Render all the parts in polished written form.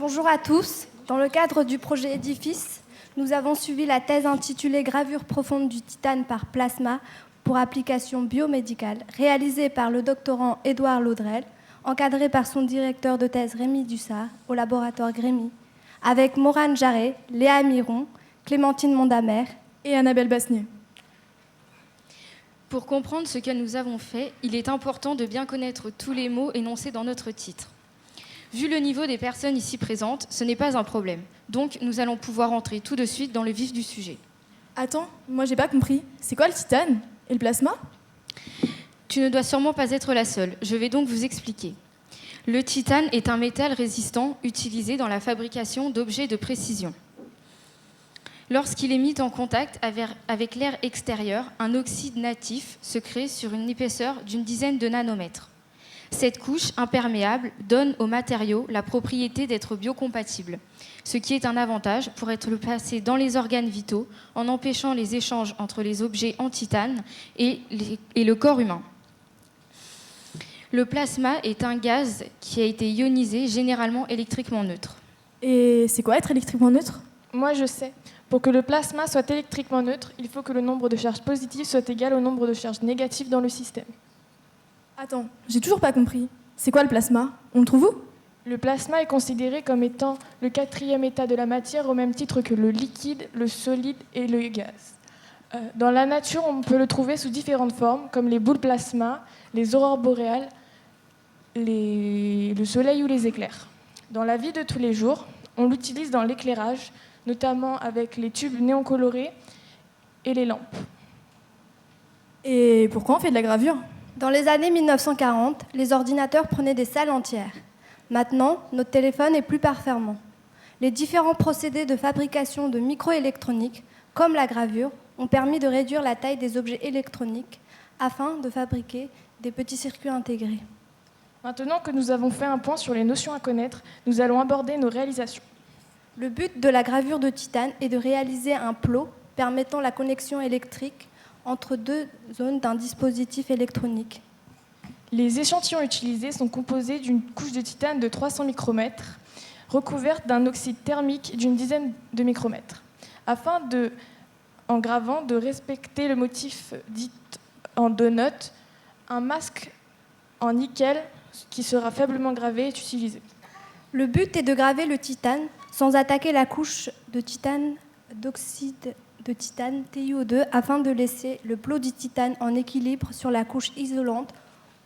Bonjour à tous. Dans le cadre du projet Édifice, nous avons suivi la thèse intitulée Gravure profonde du titane par plasma pour application biomédicale, réalisée par le doctorant Édouard Laudrel, encadré par son directeur de thèse Rémi Dussard au laboratoire Grémy, avec Morane Jarret, Léa Miron, Clémentine Mondamer et Annabelle Basnier. Pour comprendre ce que nous avons fait, il est important de bien connaître tous les mots énoncés dans notre titre. Vu le niveau des personnes ici présentes, ce n'est pas un problème. Donc, nous allons pouvoir entrer tout de suite dans le vif du sujet. Attends, moi j'ai pas compris. C'est quoi le titane et le plasma ? Tu ne dois sûrement pas être la seule. Je vais donc vous expliquer. Le titane est un métal résistant utilisé dans la fabrication d'objets de précision. Lorsqu'il est mis en contact avec l'air extérieur, un oxyde natif se crée sur une épaisseur d'une dizaine de nanomètres. Cette couche imperméable donne au matériau la propriété d'être biocompatible, ce qui est un avantage pour être placé dans les organes vitaux en empêchant les échanges entre les objets en titane et le corps humain. Le plasma est un gaz qui a été ionisé, généralement électriquement neutre. Et c'est quoi être électriquement neutre ? Moi, je sais. Pour que le plasma soit électriquement neutre, il faut que le nombre de charges positives soit égal au nombre de charges négatives dans le système. Attends, j'ai toujours pas compris. C'est quoi le plasma ? On le trouve où ? Le plasma est considéré comme étant le quatrième état de la matière au même titre que le liquide, le solide et le gaz. Dans la nature, on peut le trouver sous différentes formes, comme les boules plasma, les aurores boréales, le soleil ou les éclairs. Dans la vie de tous les jours, on l'utilise dans l'éclairage, notamment avec les tubes néon colorés et les lampes. Et pourquoi on fait de la gravure ? Dans les années 1940, les ordinateurs prenaient des salles entières. Maintenant, notre téléphone est plus performant. Les différents procédés de fabrication de microélectronique, comme la gravure, ont permis de réduire la taille des objets électroniques afin de fabriquer des petits circuits intégrés. Maintenant que nous avons fait un point sur les notions à connaître, nous allons aborder nos réalisations. Le but de la gravure de titane est de réaliser un plot permettant la connexion électrique entre deux zones d'un dispositif électronique. Les échantillons utilisés sont composés d'une couche de titane de 300 micromètres, recouverte d'un oxyde thermique d'une dizaine de micromètres, afin en gravant, de respecter le motif dit en donut. Un masque en nickel qui sera faiblement gravé est utilisé. Le but est de graver le titane sans attaquer la couche de titane d'oxyde de titane, TiO2, afin de laisser le plot du titane en équilibre sur la couche isolante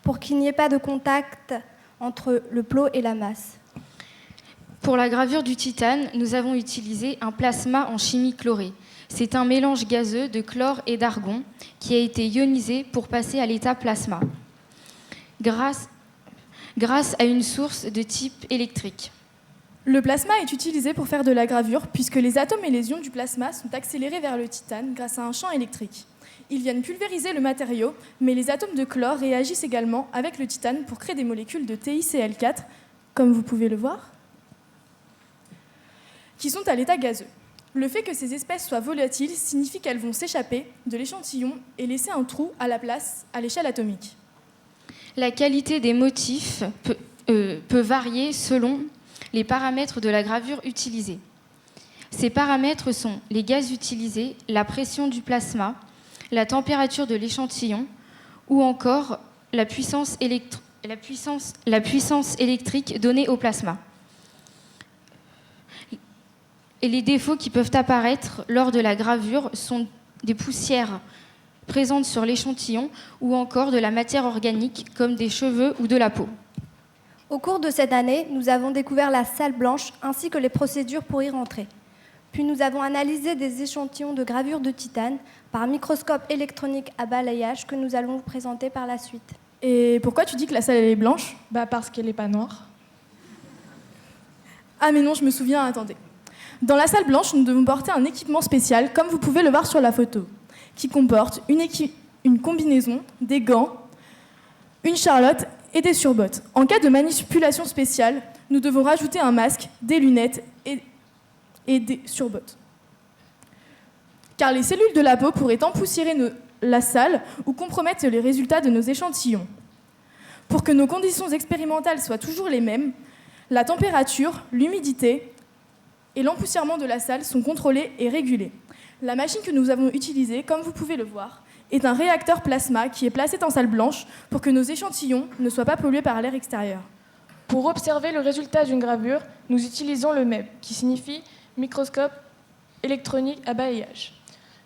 pour qu'il n'y ait pas de contact entre le plot et la masse. Pour la gravure du titane, nous avons utilisé un plasma en chimie chlorée. C'est un mélange gazeux de chlore et d'argon qui a été ionisé pour passer à l'état plasma, grâce à une source de type électrique. Le plasma est utilisé pour faire de la gravure puisque les atomes et les ions du plasma sont accélérés vers le titane grâce à un champ électrique. Ils viennent pulvériser le matériau, mais les atomes de chlore réagissent également avec le titane pour créer des molécules de TiCl4, comme vous pouvez le voir, qui sont à l'état gazeux. Le fait que ces espèces soient volatiles signifie qu'elles vont s'échapper de l'échantillon et laisser un trou à la place à l'échelle atomique. La qualité des motifs peut varier selon les paramètres de la gravure utilisée. Ces paramètres sont les gaz utilisés, la pression du plasma, la température de l'échantillon ou encore la puissance électrique donnée au plasma. Et les défauts qui peuvent apparaître lors de la gravure sont des poussières présentes sur l'échantillon ou encore de la matière organique comme des cheveux ou de la peau. Au cours de cette année, nous avons découvert la salle blanche ainsi que les procédures pour y rentrer. Puis nous avons analysé des échantillons de gravure de titane par microscope électronique à balayage que nous allons vous présenter par la suite. Et pourquoi tu dis que la salle elle est blanche ? Parce qu'elle n'est pas noire. Ah mais non, je me souviens, attendez. Dans la salle blanche, nous devons porter un équipement spécial, comme vous pouvez le voir sur la photo, qui comporte une combinaison, des gants, une charlotte et des surbottes. En cas de manipulation spéciale, nous devons rajouter un masque, des lunettes et des surbottes. Car les cellules de la peau pourraient empoussiérer la salle ou compromettre les résultats de nos échantillons. Pour que nos conditions expérimentales soient toujours les mêmes, La température, l'humidité et l'empoussièrement de la salle sont contrôlés et régulés. La machine que nous avons utilisée, comme vous pouvez le voir, est un réacteur plasma qui est placé en salle blanche pour que nos échantillons ne soient pas pollués par l'air extérieur. Pour observer le résultat d'une gravure, nous utilisons le MEB, qui signifie microscope électronique à balayage.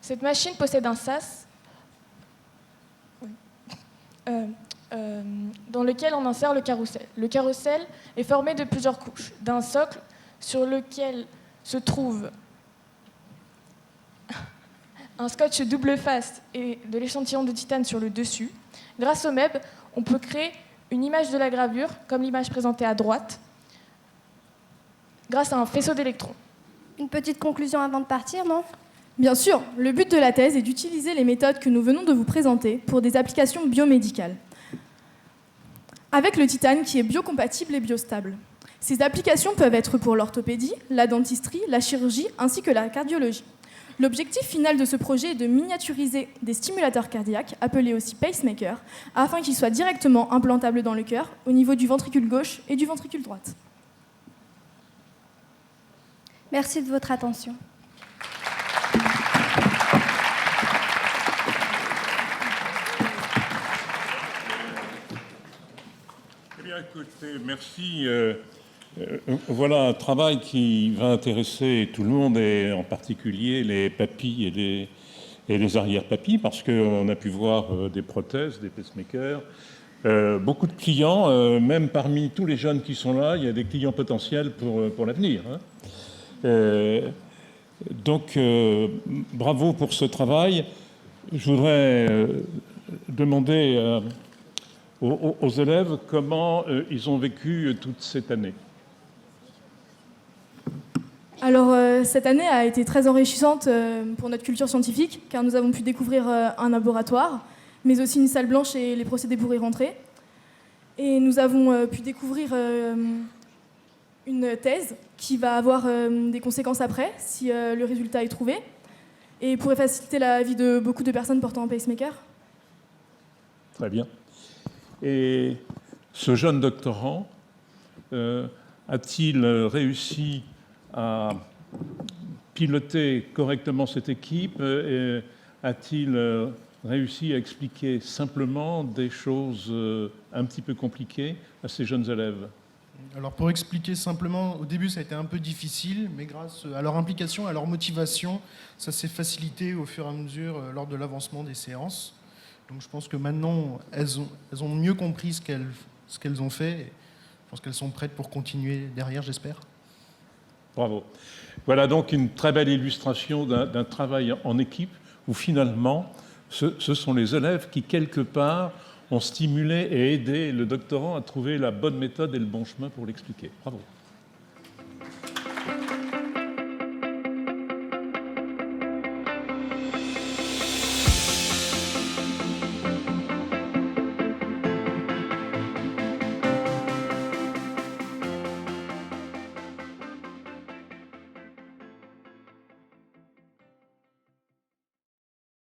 Cette machine possède un sas dans lequel on insère le carrousel. Le carrousel est formé de plusieurs couches, d'un socle sur lequel se trouve un scotch double face et de l'échantillon de titane sur le dessus. Grâce au MEB, on peut créer une image de la gravure, comme l'image présentée à droite, grâce à un faisceau d'électrons. Une petite conclusion avant de partir, non? Bien sûr, le but de la thèse est d'utiliser les méthodes que nous venons de vous présenter pour des applications biomédicales, avec le titane qui est biocompatible et biostable. Ces applications peuvent être pour l'orthopédie, la dentisterie, la chirurgie ainsi que la cardiologie. L'objectif final de ce projet est de miniaturiser des stimulateurs cardiaques, appelés aussi pacemakers, afin qu'ils soient directement implantables dans le cœur, au niveau du ventricule gauche et du ventricule droit. Merci de votre attention. Eh bien, écoutez, merci. Voilà un travail qui va intéresser tout le monde, et en particulier les papis et les arrière-papis, parce qu'on a pu voir des prothèses, des pacemakers, beaucoup de clients, même parmi tous les jeunes qui sont là, il y a des clients potentiels pour l'avenir. Donc, bravo pour ce travail. Je voudrais demander aux élèves comment ils ont vécu toute cette année. Alors, cette année a été très enrichissante pour notre culture scientifique, car nous avons pu découvrir un laboratoire, mais aussi une salle blanche et les procédés pour y rentrer. Et nous avons pu découvrir une thèse qui va avoir des conséquences après, si le résultat est trouvé, et pourrait faciliter la vie de beaucoup de personnes portant un pacemaker. Très bien. Et ce jeune doctorant a-t-il réussi à piloter correctement cette équipe? A-t-il réussi à expliquer simplement des choses un petit peu compliquées à ces jeunes élèves? Alors pour expliquer simplement, au début ça a été un peu difficile, mais grâce à leur implication, à leur motivation, ça s'est facilité au fur et à mesure lors de l'avancement des séances. Donc je pense que maintenant, elles ont mieux compris ce qu'elles ont fait. Et je pense qu'elles sont prêtes pour continuer derrière, j'espère. Bravo. Voilà donc une très belle illustration d'un travail en équipe où finalement, ce sont les élèves qui, quelque part, ont stimulé et aidé le doctorant à trouver la bonne méthode et le bon chemin pour l'expliquer. Bravo.